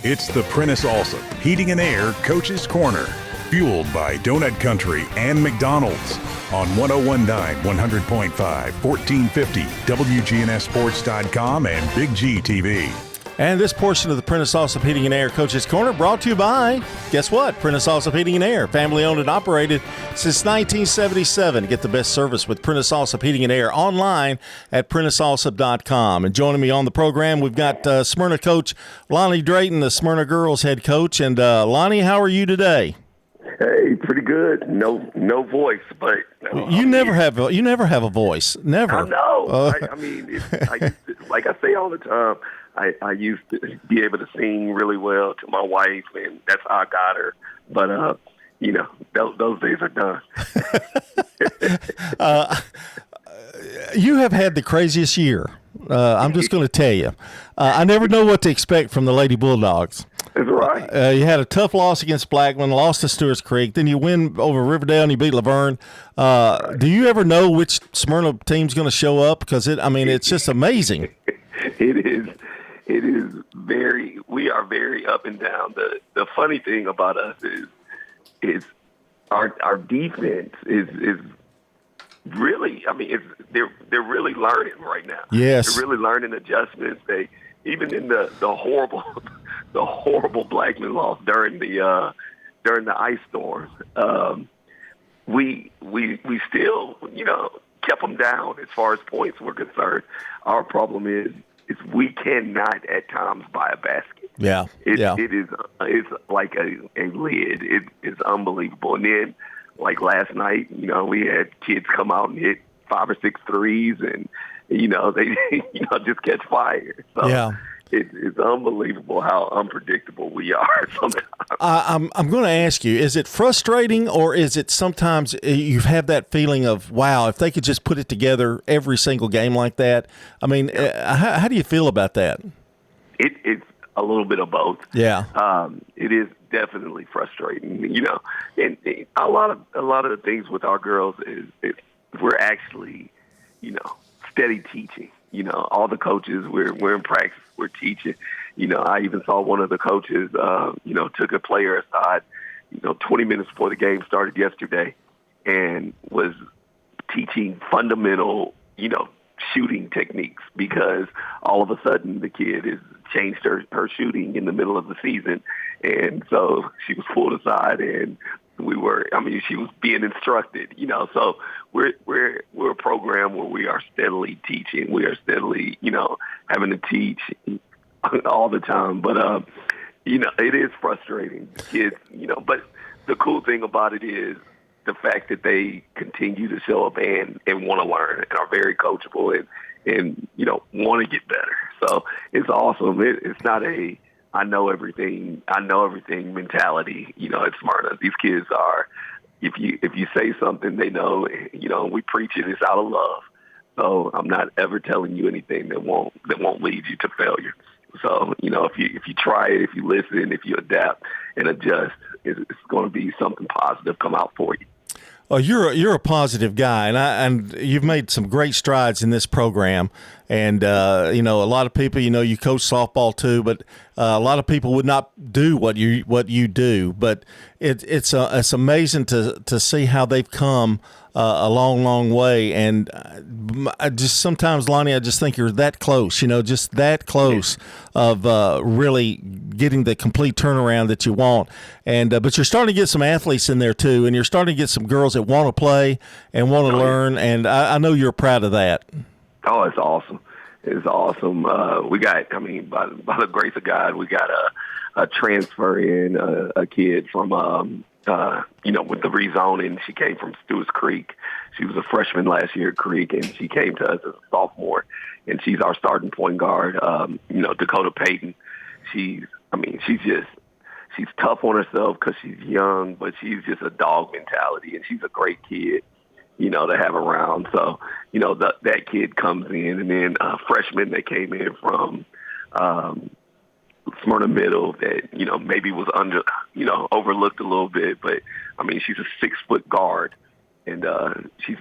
It's the Prentice Allsup Heating and Air Coach's Corner, fueled by Donut Country and McDonald's on 101.9, 100.5, 1450, WGNSSports.com, and Big G TV. And this portion of the Prentice Allsup Heating and Air Coach's Corner brought to you by, guess what? Prentice Allsup Heating and Air, family owned and operated since 1977. Get the best service with Prentice Allsup Heating and Air online at PrenticeAllsup.com. And joining me on the program, we've got Smyrna coach Lonnie Drayton, the Smyrna girls head coach. And Lonnie, how are you today? Hey, pretty good. No voice, but you never have a voice. Never. I know. Like I say all the time, I used to be able to sing really well to my wife, and that's how I got her. But those days are done. You have had the craziest year. I'm just going to tell you. I never know what to expect from the Lady Bulldogs. That's right. You had a tough loss against Blackman, lost to Stewart's Creek, then you win over Riverdale and you beat Laverne. Do you ever know which Smyrna team's going to show up? Because it's just amazing. It is very. We are very up and down. The funny thing about us is our defense is really. They're really learning right now. Yes, they're really learning adjustments. They even in the horrible Blackman loss during the ice storm. We still kept them down as far as points were concerned. Our problem is we cannot at times buy a basket. Yeah. It's like a lid. It is unbelievable. And then like last night, we had kids come out and hit 5 or 6 threes, and they just catch fire. So yeah. It's unbelievable how unpredictable we are sometimes. I'm going to ask you, is it frustrating, or is it sometimes you have that feeling of, wow, if they could just put it together every single game like that? How do you feel about that? It's a little bit of both. Yeah. It is definitely frustrating, and a lot of the things with our girls is we're actually, steady teaching. All the coaches, we're in practice, we're teaching. I even saw one of the coaches, took a player aside, 20 minutes before the game started yesterday, and was teaching fundamental, shooting techniques, because all of a sudden the kid has changed her shooting in the middle of the season. And so she was pulled aside, and she was being instructed, so we're a program where we are steadily teaching. We are steadily, having to teach all the time. But, it is frustrating, kids, but the cool thing about it is the fact that they continue to show up and want to learn and are very coachable and want to get better. So it's awesome. It's not a I know everything mentality, at Smyrna. These kids are, if you say something, they know, we preach it. It's out of love. So I'm not ever telling you anything that won't lead you to failure. So, if you try it, if you listen, if you adapt and adjust, it's going to be something positive come out for you. Well, you're a positive guy, and you've made some great strides in this program. And a lot of people, you coach softball too, but a lot of people would not do what you do. But it's amazing to see how they've come a long way. And I just sometimes, Lonnie, I just think you're that close, just that close of really getting the complete turnaround that you want. And but you're starting to get some athletes in there too, and you're starting to get some girls that want to play and want to learn. And I know you're proud of that. Oh, it's awesome. It's awesome. We got, by the grace of God, we got a transfer in, a kid from, with the rezoning. She came from Stewart's Creek. She was a freshman last year at Creek, and she came to us as a sophomore, and she's our starting point guard. Dakota Payton. She's tough on herself because she's young, but she's just a dog mentality, and she's a great kid, to have around. So, that kid comes in, and then a freshman that came in from Smyrna Middle that, maybe was overlooked a little bit, but, she's a 6-foot guard, and she's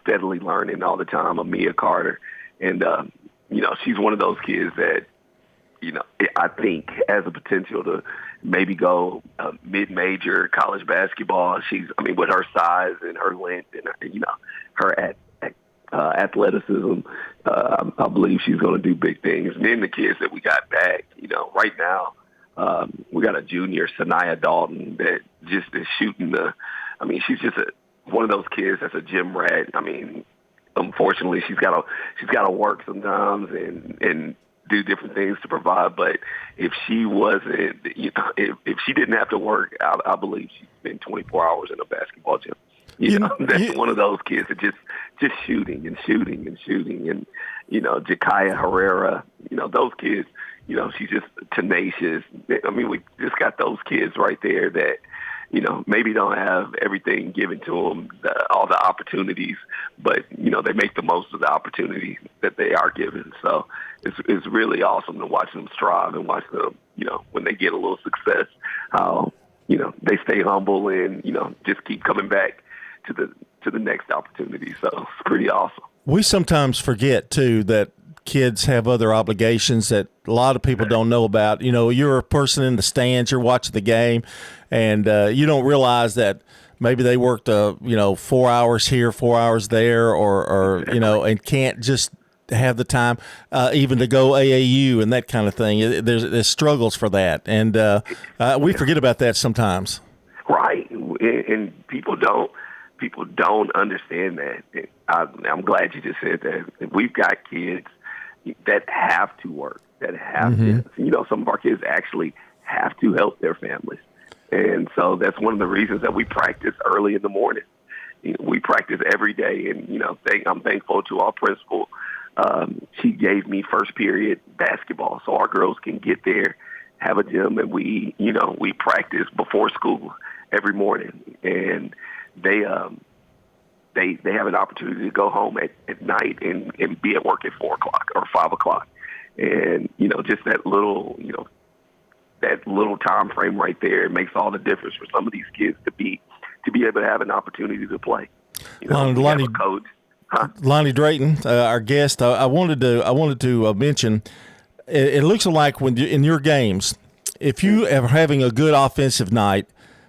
steadily learning all the time, Amia Carter. And, she's one of those kids that I think has a potential to maybe go mid-major college basketball. With her size and her length and, her athleticism, I believe she's going to do big things. And then the kids that we got back, right now, we got a junior, Sanaya Dalton, that just is shooting she's just one of those kids that's a gym rat. Unfortunately, she's got to work sometimes and do different things to provide. But if she wasn't, if she didn't have to work, I believe she'd spend 24 hours in a basketball gym. That's one of those kids that just shooting and shooting and shooting. And, Jakaya Herrera, those kids, she's just tenacious. We just got those kids right there that, maybe don't have everything given to them, all the opportunities, but, they make the most of the opportunities that they are given. So it's really awesome to watch them strive and watch them, when they get a little success, how, they stay humble and, just keep coming back to the next opportunity. So it's pretty awesome. We sometimes forget, too, that kids have other obligations that a lot of people don't know about. You're a person in the stands, you're watching the game, and you don't realize that maybe they worked 4 hours here, 4 hours there, or and can't just have the time even to go AAU and that kind of thing. There's struggles for that, and we forget about that sometimes. Right, and people don't understand that. I'm glad you just said that. We've got kids that have to work, that have to, some of our kids actually have to help their families. And so that's one of the reasons that we practice early in the morning. We practice every day. And, I'm thankful to our principal. She gave me first period basketball so our girls can get there, have a gym, and we practice before school every morning. And they have an opportunity to go home at night and be at work at 4 o'clock or 5 o'clock. And, just that little time frame right there, it makes all the difference for some of these kids to be able to have an opportunity to play. Lonnie, coach. Lonnie Drayton, our guest, I wanted to mention, it looks like when in your games, if you are having a good offensive night,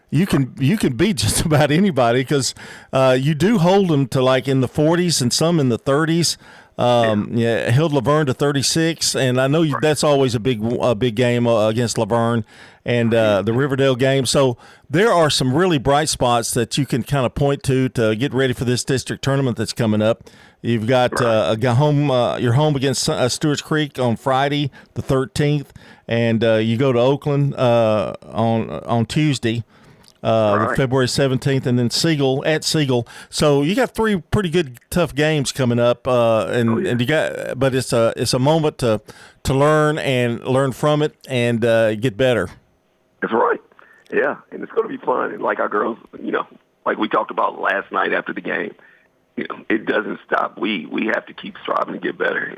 you can beat just about anybody because you do hold them to like in the 40s and some in the 30s. Held Laverne to 36, and I know that's always a big game against Laverne and the Riverdale game. So there are some really bright spots that you can kind of point to get ready for this district tournament that's coming up. You've got you're home against Stewart's Creek on Friday the 13th, and you go to Oakland on Tuesday. February 17th, and then Siegel at Siegel. So you got 3 pretty good, tough games coming up, and you got. But it's a moment to learn from it and get better. That's right. Yeah, and it's going to be fun. And like our girls, like we talked about last night after the game, it doesn't stop. We have to keep striving to get better.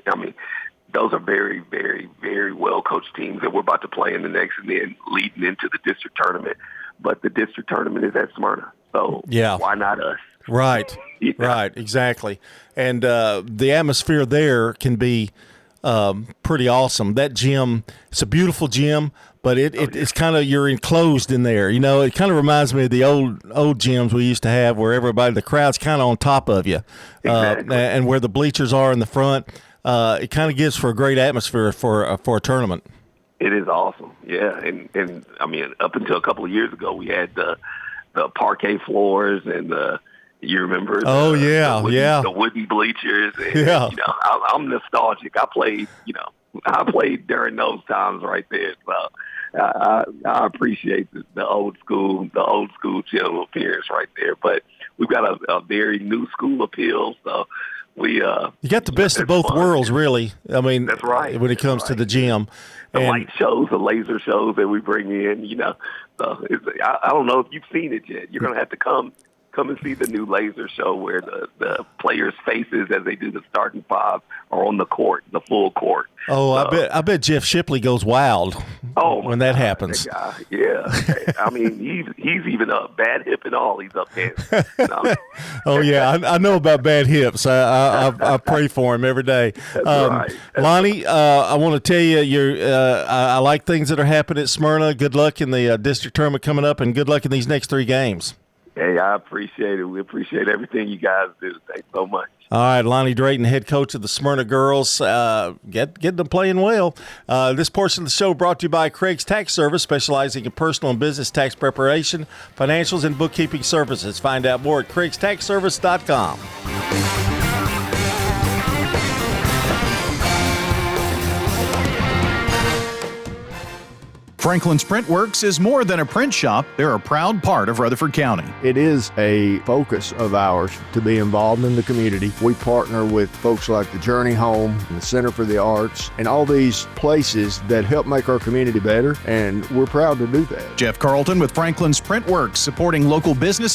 Those are very, very, very well coached teams that we're about to play in the next, and then leading into the district tournament. But the district tournament is at Smyrna, so why not us? Right, right, exactly. And the atmosphere there can be pretty awesome. That gym, it's a beautiful gym, but it's kind of, you're enclosed in there. It kind of reminds me of the old gyms we used to have where the crowd's kind of on top of you. Exactly. And where the bleachers are in the front. It kind of gives for a great atmosphere for a tournament. It is awesome, yeah, and up until a couple of years ago, we had the parquet floors and you remember? The wooden bleachers. And, I'm nostalgic. I played during those times right there, so I appreciate the old school gym appearance right there. But we've got a very new school appeal, so. You got the best of both worlds, really. That's right. When it comes to the gym, the light shows, the laser shows that we bring in. So I don't know if you've seen it yet. You're going to have to come come and see the new laser show where the players' faces as they do the starting five are on the court, the full court. Oh, I bet Jeff Shipley goes wild when that happens. That guy, yeah. I mean, he's even up, bad hip and all. He's up there. Oh yeah, I know about bad hips. I pray for him every day. That's right. Lonnie, I want to tell you, I like things that are happening at Smyrna. Good luck in the district tournament coming up, and good luck in these next 3 games. Hey, I appreciate it. We appreciate everything you guys do. Thanks so much. All right, Lonnie Drayton, head coach of the Smyrna girls, getting them playing well. This portion of the show brought to you by Craig's Tax Service, specializing in personal and business tax preparation, financials, and bookkeeping services. Find out more at CraigsTaxService.com. Franklin's Print Works is more than a print shop. They're a proud part of Rutherford County. It is a focus of ours to be involved in the community. We partner with folks like the Journey Home and the Center for the Arts and all these places that help make our community better, and we're proud to do that. Jeff Carlton with Franklin's Print Works, supporting local businesses